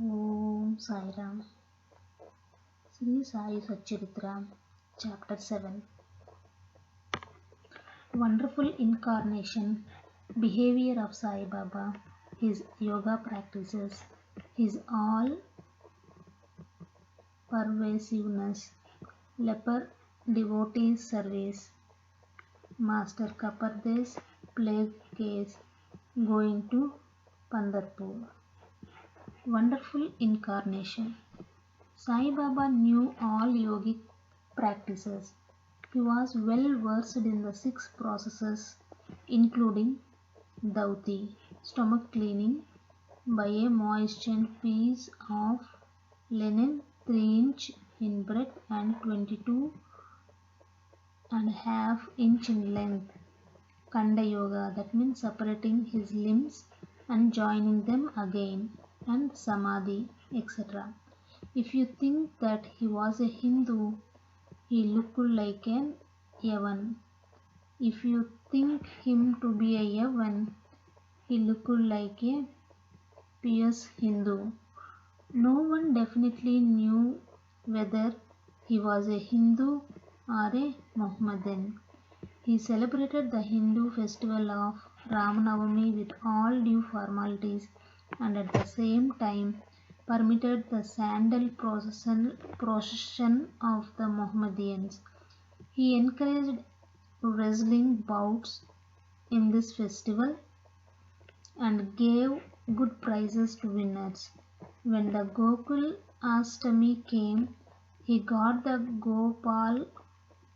Om Sai Ram. Sri Sai Satcharitra, Chapter 7. Wonderful Incarnation, Behavior of Sai Baba, His Yoga Practices, His all-pervasiveness, Leper Devotees Service, Master Kaparde's Plague Case, Going to Pandharpur. Wonderful Incarnation. Sai Baba knew all yogic practices. He was well versed in the 6 processes, including Dhauti, stomach cleaning, by a moistened piece of linen 3-inch in breadth and 22.5-inch in length. Kanda Yoga, that means separating his limbs and joining them again, and Samadhi, etc. If you think that he was a Hindu, he looked like an Yavan. If you think him to be a Yavan, he looked like a pious Hindu. No one definitely knew whether he was a Hindu or a Mohammedan. He celebrated the Hindu festival of Ramanavami with all due formalities and at the same time permitted the sandal procession of the Mohammedans. He encouraged wrestling bouts in this festival and gave good prizes to winners. When the Gokul Ashtami came, he got the Gopal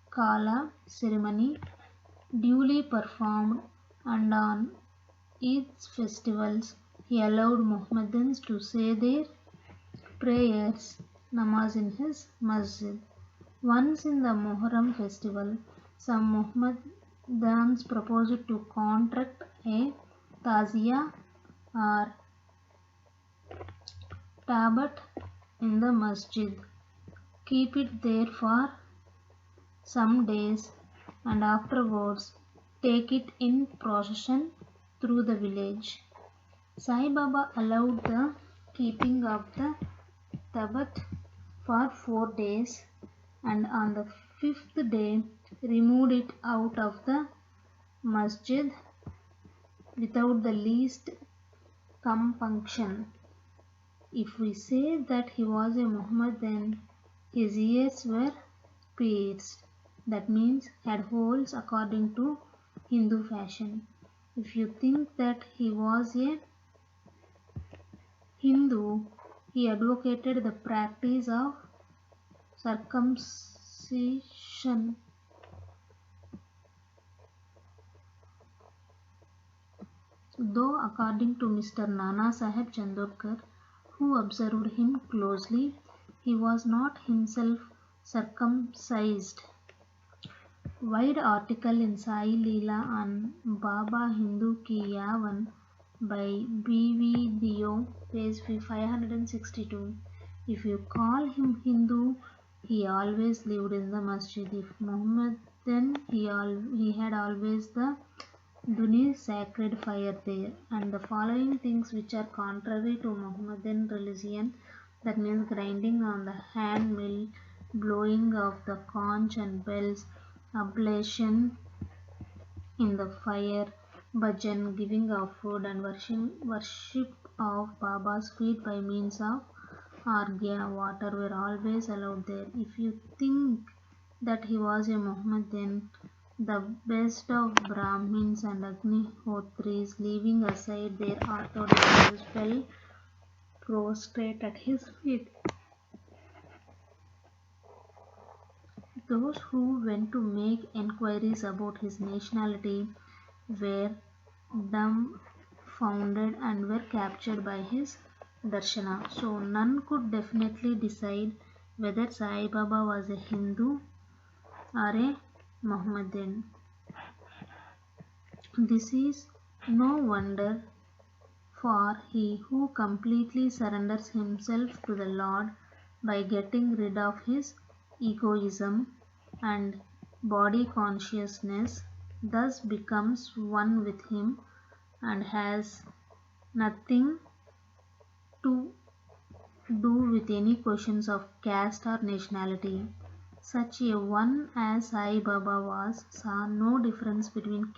Kala ceremony duly performed, and on Eid's festivals he allowed Mohammedans to say their prayers, namaz in his masjid. Once in the Muharram festival, some Mohammedans proposed to contract a tazia or tabat in the masjid, keep it there for some days, and afterwards take it in procession through the village. Sai Baba allowed the keeping of the tabat for 4 days, and on the 5th day removed it out of the masjid without the least compunction. If we say that he was a Mohammedan, his ears were pierced, that means had holes according to Hindu fashion. If you think that he was a Hindu, he advocated the practice of circumcision. Though according to Mr. Nana Sahib Chandorkar, who observed him closely, he was not himself circumcised. Wide article in Sai Leela on Baba Hindu Ki Yavan by B.V. Dio, page 562. If you call him Hindu, he always lived in the masjid. If Mohammedan, he had always the Duni sacred fire there, and the following things which are contrary to Mohammedan religion, that means grinding on the hand mill, blowing of the conch and bells, oblation in the fire, bhajan, giving of food, and worship of Baba's feet by means of argya, water were always allowed there. If you think that he was a Mohammedan, the best of Brahmins and Agnihotris, leaving aside their orthodox views, fell prostrate at his feet. Those who went to make enquiries about his nationality were dumbfounded and were captured by his darshana. So none could definitely decide whether Sai Baba was a Hindu or a Mohammedan. This is no wonder, for he who completely surrenders himself to the Lord by getting rid of his egoism and body consciousness thus becomes one with him and has nothing to do with any questions of caste or nationality. Such a one as Sai Baba was saw no difference between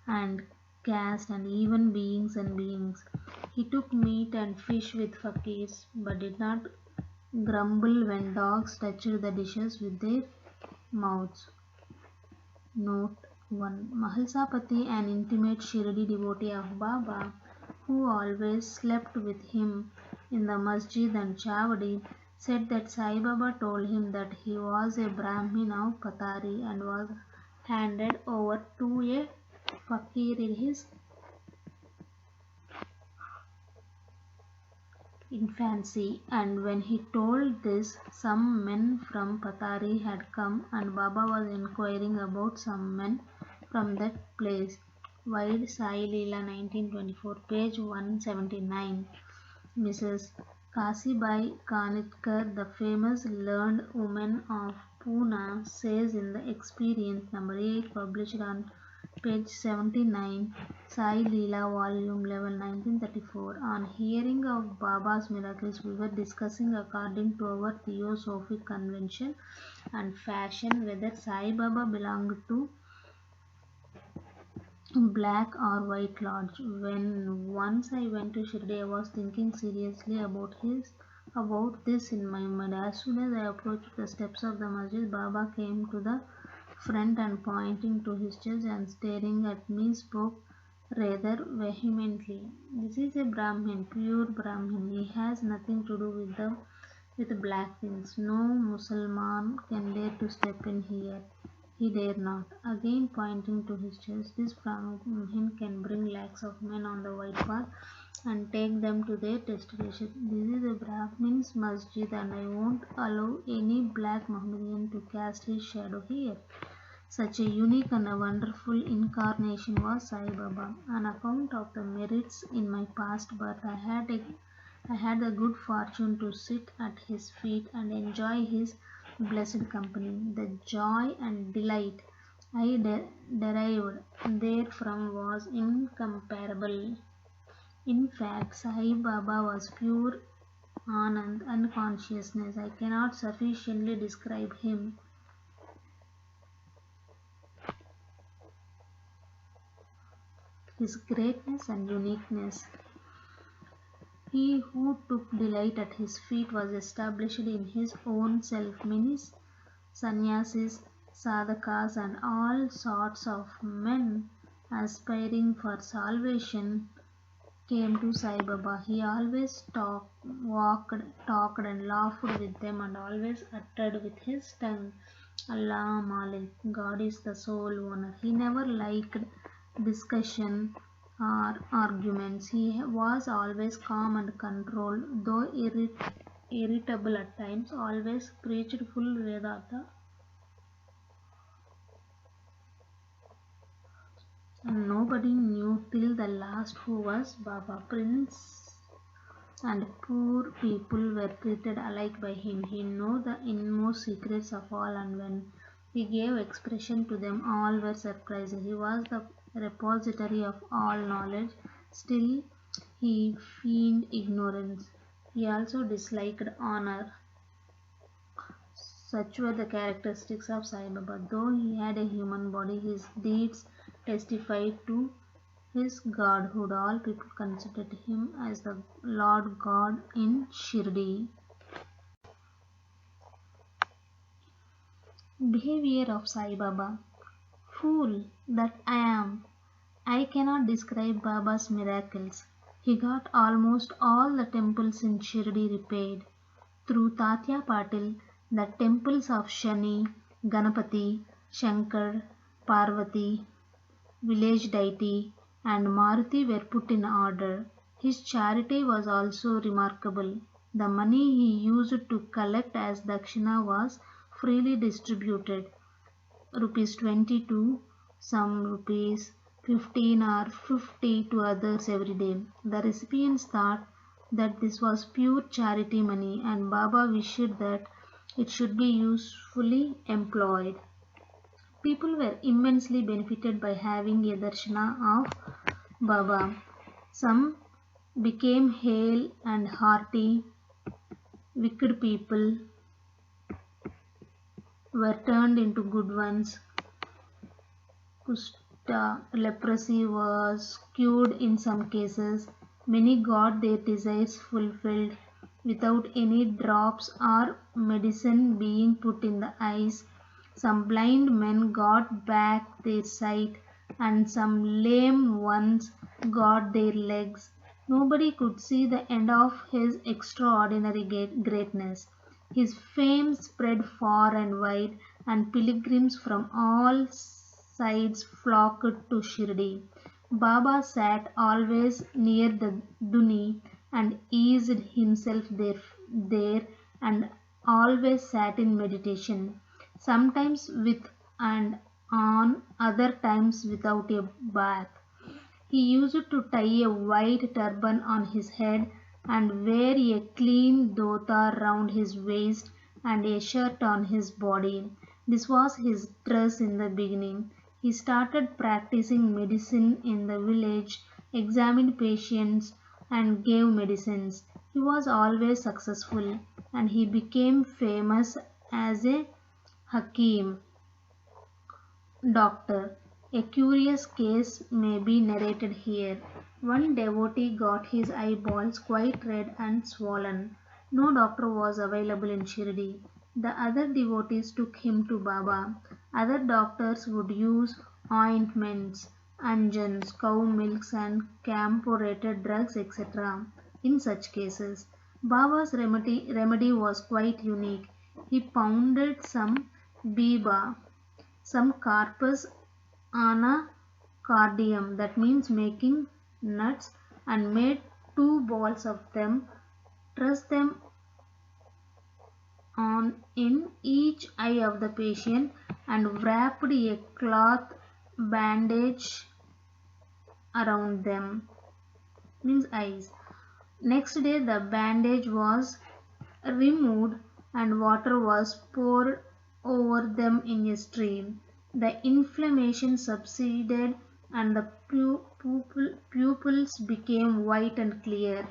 and caste and even beings and beings. He took meat and fish with fakirs, but did not grumble when dogs touched the dishes with their mouths. Note 1. Mahalsapati, an intimate Shirdi devotee of Baba, who always slept with him in the masjid and chavadi, said that Sai Baba told him that he was a Brahmin of Patari and was handed over to a fakir in his infancy, and when he told this, some men from Patari had come and Baba was inquiring about some men from that place. Wide Sai Leela 1924, page 179. Mrs. Kasibai Kanitkar, the famous learned woman of Pune, says in the Experience number 8, published on page 79, Sai Leela, volume 11, 1934. On hearing of Baba's miracles, we were discussing according to our theosophic convention and fashion whether Sai Baba belonged to Black or White Lodge. When once I went to Shirdi, I was thinking seriously about this in my mind. As soon as I approached the steps of the masjid, Baba came to the front and pointing to his chest and staring at me spoke rather vehemently. This is a Brahmin, pure Brahmin. He has nothing to do with black things. No Mussalman can dare to step in here. He dare not. Again pointing to his chest, this Brahmin can bring lakhs of men on the white path and take them to their destination. This is a Brahmin's masjid and I won't allow any black Mohammedan to cast his shadow here. Such a unique and a wonderful incarnation was Sai Baba. On account of the merits in my past birth, I had the good fortune to sit at his feet and enjoy his blessed company. The joy and delight I derived therefrom was incomparable. In fact, Sai Baba was pure Anand and consciousness. I cannot sufficiently describe him. His greatness and uniqueness. He who took delight at his feet was established in his own self. Many sannyasis, sadhakas, and all sorts of men aspiring for salvation came to Sai Baba. He always walked, talked, and laughed with them, and always uttered with his tongue, Allah Malik, God is the sole owner. He never liked discussion or arguments. He was always calm and controlled, though irritable at times, always preached full Vedanta. And nobody knew till the last who was Baba. Prince and poor people were treated alike by him. He knew the inmost secrets of all, and when he gave expression to them, all were surprised. He was the repository of all knowledge. Still, he feigned ignorance. He also disliked honor. Such were the characteristics of Sai Baba. Though he had a human body, his deeds testified to his godhood. All people considered him as the Lord God in Shirdi. Behavior of Sai Baba. Fool that I am! I cannot describe Baba's miracles. He got almost all the temples in Shirdi repaired. Through Tatya Patil, the temples of Shani, Ganapati, Shankar, Parvati, village deity, and Maruti were put in order. His charity was also remarkable. The money he used to collect as dakshina was freely distributed. Rupees 20 to some, rupees 15 or 50 to others every day. The recipients thought that this was pure charity money, and Baba wished that it should be usefully employed. People were immensely benefited by having a darshana of Baba. Some became hale and hearty Wicked people were turned into good ones. Kushta, leprosy was cured in some cases. Many got their desires fulfilled without any drops or medicine being put in the eyes. Some blind men got back their sight, and some lame ones got their legs. Nobody could see the end of his extraordinary greatness. His fame spread far and wide, and pilgrims from all sides flocked to Shirdi. Baba sat always near the Duni and eased himself there and always sat in meditation, sometimes with and on, other times without a bath. He used to tie a white turban on his head and wear a clean dhota round his waist and a shirt on his body. This was his dress in the beginning. He started practicing medicine in the village, examined patients, and gave medicines. He was always successful, and he became famous as a Hakim doctor. A curious case may be narrated here. One devotee got his eyeballs quite red and swollen. No doctor was available in Shirdi. The other devotees took him to Baba. Other doctors would use ointments, anjans, cow milks, and camphorated drugs, etc. In such cases, Baba's remedy was quite unique. He pounded some biba, some carpus anacardium, that means making nuts, and made two balls of them, trussed them on in each eye of the patient, and wrapped a cloth bandage around them, means eyes. Next day the bandage was removed and water was poured over them in a stream. The inflammation subsided and the pupils became white and clear.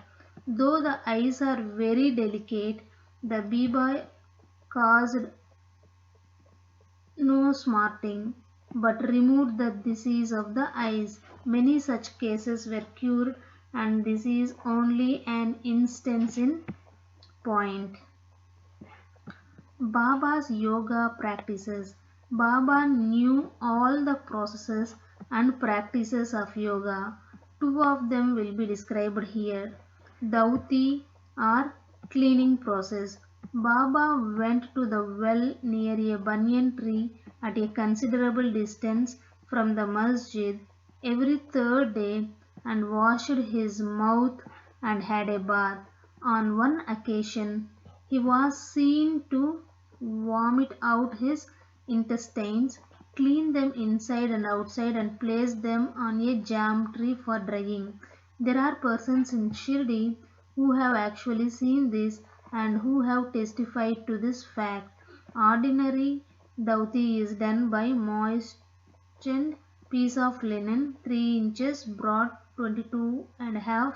Though the eyes are very delicate, the biba caused no smarting, but removed the disease of the eyes. Many such cases were cured, and this is only an instance in point. Baba's yoga practices. Baba knew all the processes and practices of yoga. Two of them will be described here. Dauti or cleaning process. Baba went to the well near a banyan tree at a considerable distance from the masjid every third day and washed his mouth and had a bath. On one occasion, he was seen to vomit out his intestines, clean them inside and outside, and place them on a jam tree for drying. There are persons in Shirdi who have actually seen this and who have testified to this fact. Ordinary dauti is done by moistened piece of linen 3 inches broad, 22.5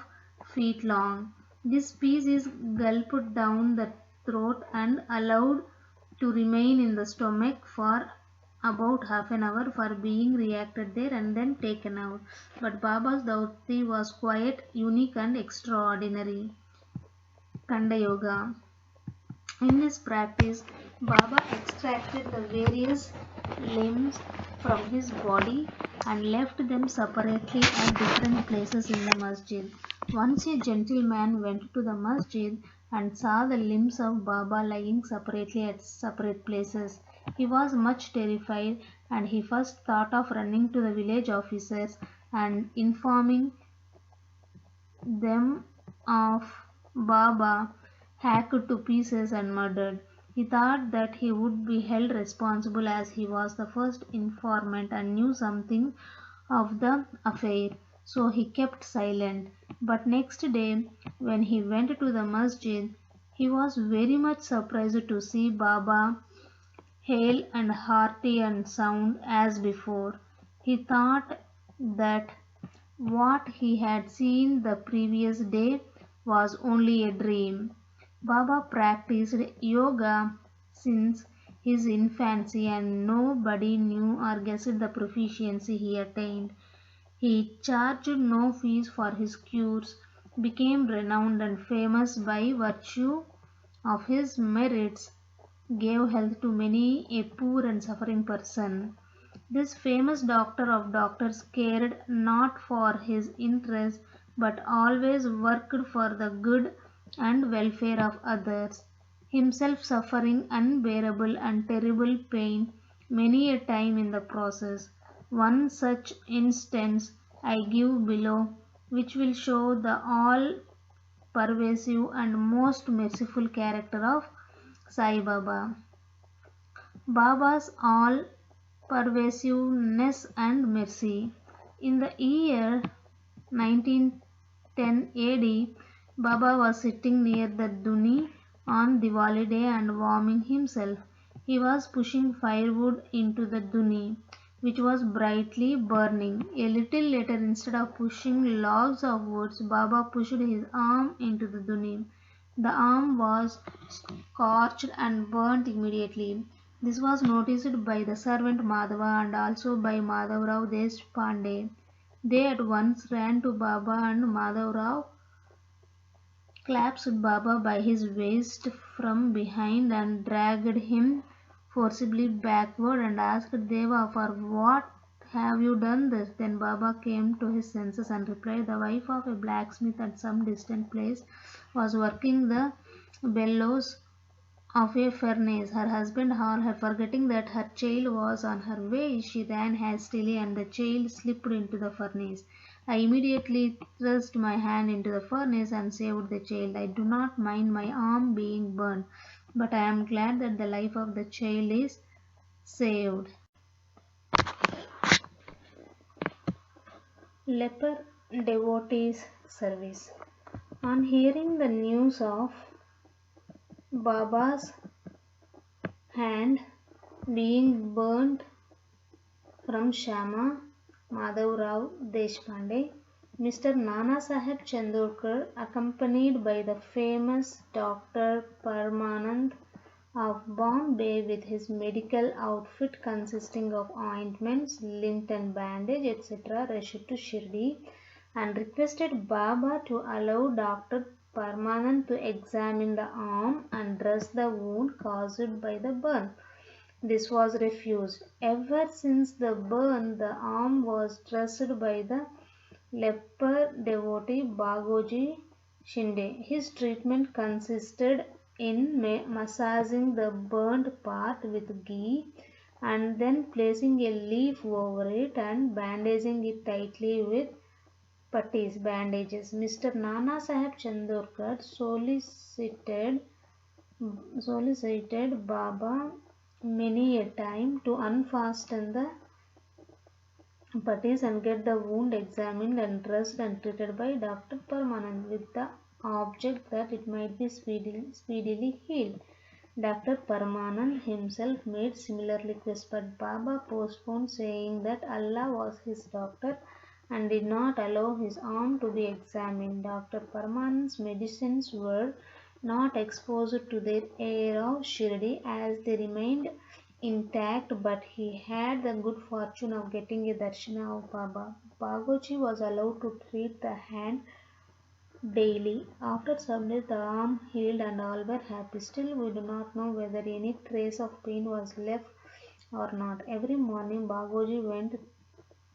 feet long. This piece is gulped down the throat and allowed to remain in the stomach for about half an hour for being reacted there and then taken out. But Baba's Dauti was quite unique and extraordinary. Kanda Yoga. In this practice, Baba extracted the various limbs from his body and left them separately at different places in the masjid. Once a gentleman went to the masjid and saw the limbs of Baba lying separately at separate places. He was much terrified, and he first thought of running to the village officers and informing them of Baba hacked to pieces and murdered. He thought that he would be held responsible as he was the first informant and knew something of the affair, so he kept silent. But next day, when he went to the masjid, he was very much surprised to see Baba hale and hearty and sound as before. He thought that what he had seen the previous day was only a dream. Baba practiced yoga since his infancy and nobody knew or guessed the proficiency he attained. He charged no fees for his cures, became renowned and famous by virtue of his merits, gave health to many a poor and suffering person. This famous doctor of doctors cared not for his interest but always worked for the good and welfare of others, himself suffering unbearable and terrible pain many a time in the process. One such instance I give below, which will show the all pervasive and most merciful character of Sai Baba. Baba's all pervasiveness and mercy. In the year 1910 AD, Baba was sitting near the Duni on Diwali day and warming himself. He was pushing firewood into the Duni, which was brightly burning. A little later, instead of pushing logs of wood, Baba pushed his arm into the Duni. The arm was scorched and burnt immediately. This was noticed by the servant Madhava and also by Madhavrao Deshpande. They at once ran to Baba and Madhavrao clasped Baba by his waist from behind and dragged him forcibly backward and asked Deva, "For what have you done this?" Then Baba came to his senses and replied, "The wife of a blacksmith at some distant place was working the bellows of a furnace. Her husband hauled her, forgetting that her child was on her way. She ran hastily and the child slipped into the furnace. I immediately thrust my hand into the furnace and saved the child. I do not mind my arm being burned, but I am glad that the life of the child is saved." Leper devotees service. On hearing the news of Baba's hand being burnt from Shama Madhavrao Deshpande, Mr. Nana Saheb Chandorkar, accompanied by the famous Dr. Parmanand of Bombay with his medical outfit consisting of ointments, lint and bandage, etc., rushed to Shirdi and requested Baba to allow Dr. Parmanand to examine the arm and dress the wound caused by the burn. This was refused. Ever since the burn, the arm was dressed by the leper devotee Bagoji Shinde. His treatment consisted in massaging the burned part with ghee and then placing a leaf over it and bandaging it tightly with patties, bandages. Mr. Nana Saheb Chandorkar solicited Baba many a time to unfasten the patties and get the wound examined and dressed and treated by Dr. Parmanand with the object that it might be speedily healed. Dr. Parmanand himself made similar requests, but Baba postponed, saying that Allah was his doctor and did not allow his arm to be examined. Dr. Parmanand's medicines were not exposed to the air of Shirdi as they remained intact, but he had the good fortune of getting a darshana of Baba. Bagoji was allowed to treat the hand daily. After some days, the arm healed and all were happy. Still, we do not know whether any trace of pain was left or not. Every morning, Bagoji went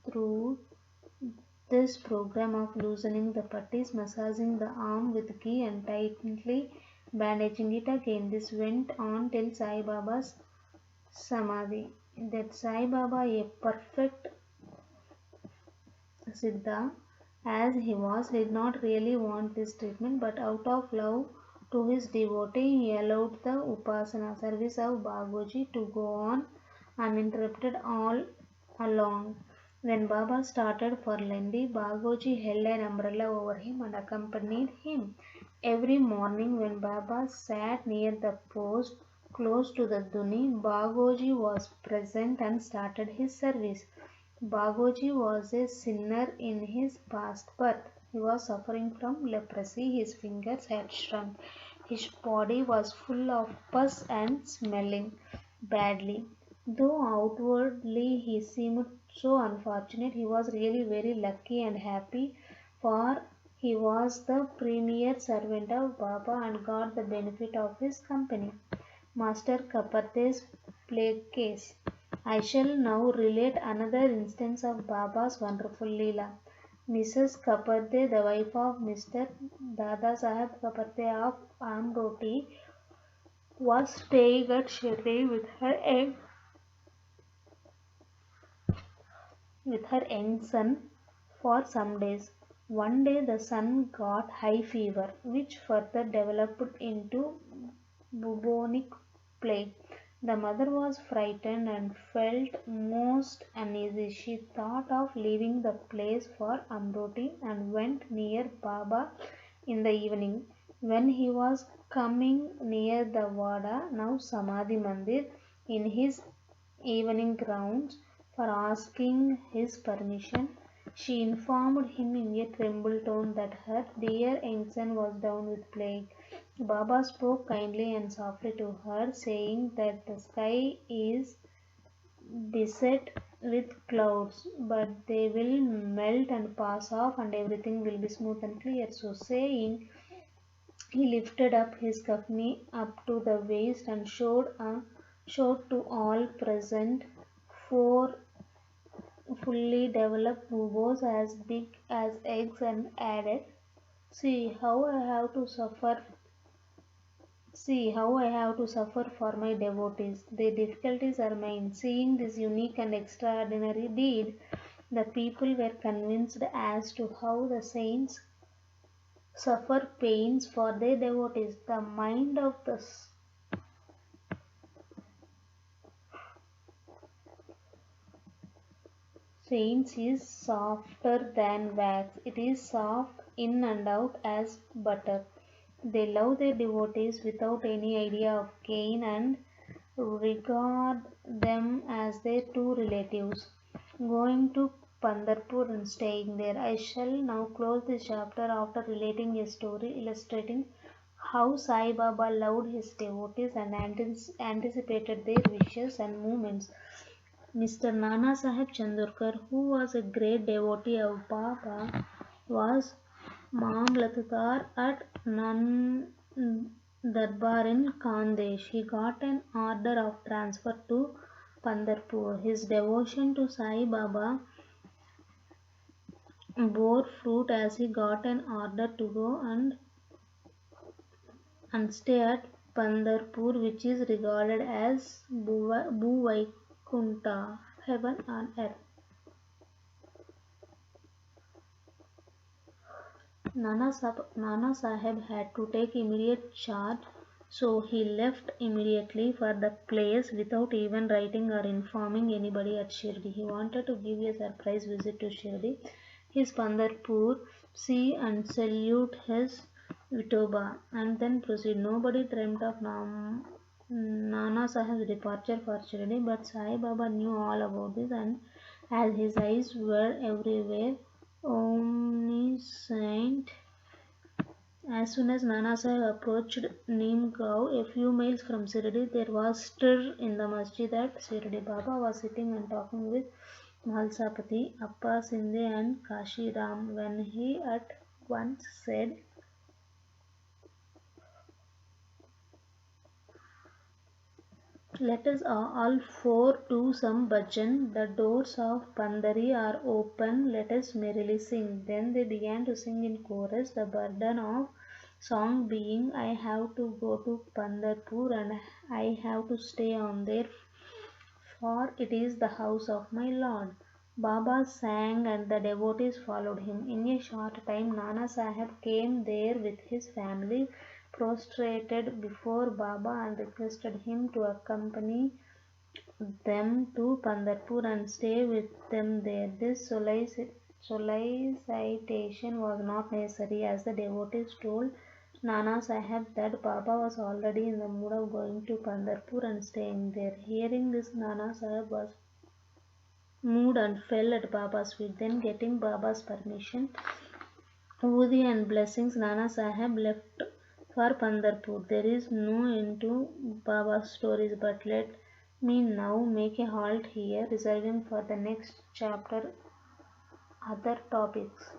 through this program of loosening the patties, massaging the arm with ghee and tightly bandaging it again. This went on till Sai Baba's Samadhi. That Sai Baba, a perfect Siddha as he was, did not really want this treatment, but out of love to his devotee, he allowed the Upasana service of Bagoji to go on uninterrupted all along. When Baba started for Lendi, Bagoji held an umbrella over him and accompanied him. Every morning when Baba sat near the post close to the Duni, Bagoji was present and started his service. Bagoji was a sinner in his past birth. He was suffering from leprosy. His fingers had shrunk. His body was full of pus and smelling badly. Though outwardly he seemed so unfortunate, he was really very lucky and happy, for he was the premier servant of Baba and got the benefit of his company. Master Kaparde's plague case. I shall now relate another instance of Baba's wonderful Leela. Mrs. Kaparde, the wife of Mr. Dada Saheb Kaparde of Amroti, was staying at Shirdi with her young son for some days. One day the son got high fever, which further developed into bubonic plague. The mother was frightened and felt most uneasy. She thought of leaving the place for Amroti and went near Baba in the evening. When he was coming near the Vada, now Samadhi Mandir, in his evening grounds for asking his permission, she informed him in a trembled tone that her dear young son was down with plague. Baba spoke kindly and softly to her, saying that the sky is beset with clouds, but they will melt and pass off, and everything will be smooth and clear. So saying, he lifted up his kafni up to the waist and showed to all present four fully developed buboes as big as eggs and added, See how I have to suffer for my devotees. The difficulties are mine. Seeing this unique and extraordinary deed, the people were convinced as to how the saints suffer pains for their devotees. The mind of the saints is softer than wax. It is soft in and out as butter. They love their devotees without any idea of gain and regard them as their two relatives. Going to Pandarpur and staying there. I shall now close this chapter after relating a story illustrating how Sai Baba loved his devotees and anticipated their wishes and movements. Mr. Nana Sahib Chandorkar, who was a great devotee of Baba, was Mamlatadar at Nan Darbar in Khandesh. He got an order of transfer to Pandarpur. His devotion to Sai Baba bore fruit as he got an order to go and stay at Pandarpur, which is regarded as Bhuvaikuntha, heaven on earth. Nana Sahib had to take immediate charge, so he left immediately for the place without even writing or informing anybody at Shirdi. He wanted to give a surprise visit to Shirdi, his Pandarpur, see and salute his Vitoba, and then proceed. Nobody dreamt of Nana Sahib's departure for Shirdi, but Sai Baba knew all about this, and as his eyes were everywhere, omniscient. As soon as Nana Sahib approached Neemgaon, a few miles from Shirdi, there was stir in the masjid at Shirdi. Baba was sitting and talking with Mahalsapati, Appa Sinde and Kashi Ram when he at once said, Let us all four do some bhajan. The doors of Pandari are open. Let us merrily sing. Then they began to sing in chorus, the burden of song being, I have to go to Pandarpur and I have to stay on there, for it is the house of my Lord. Baba sang and the devotees followed him. In a short time, Nana Sahib came there with his family, prostrated before Baba and requested him to accompany them to Pandarpur and stay with them there. This solicitation was not necessary, as the devotees told Nana Sahib that Baba was already in the mood of going to Pandarpur and staying there. Hearing this, Nana Sahib was moved and fell at Baba's feet. Then, getting Baba's permission, Udi and blessings, Nana Sahib left For Pandharpur, there is no end to Baba's stories, but let me now make a halt here, reserving for the next chapter other topics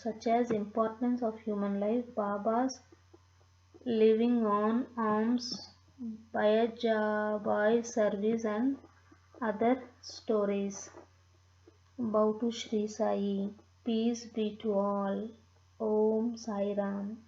such as importance of human life, Baba's living on alms, Bayajabai service and other stories. Bow to Sri Sai. Peace be to all. Om Sai Ram.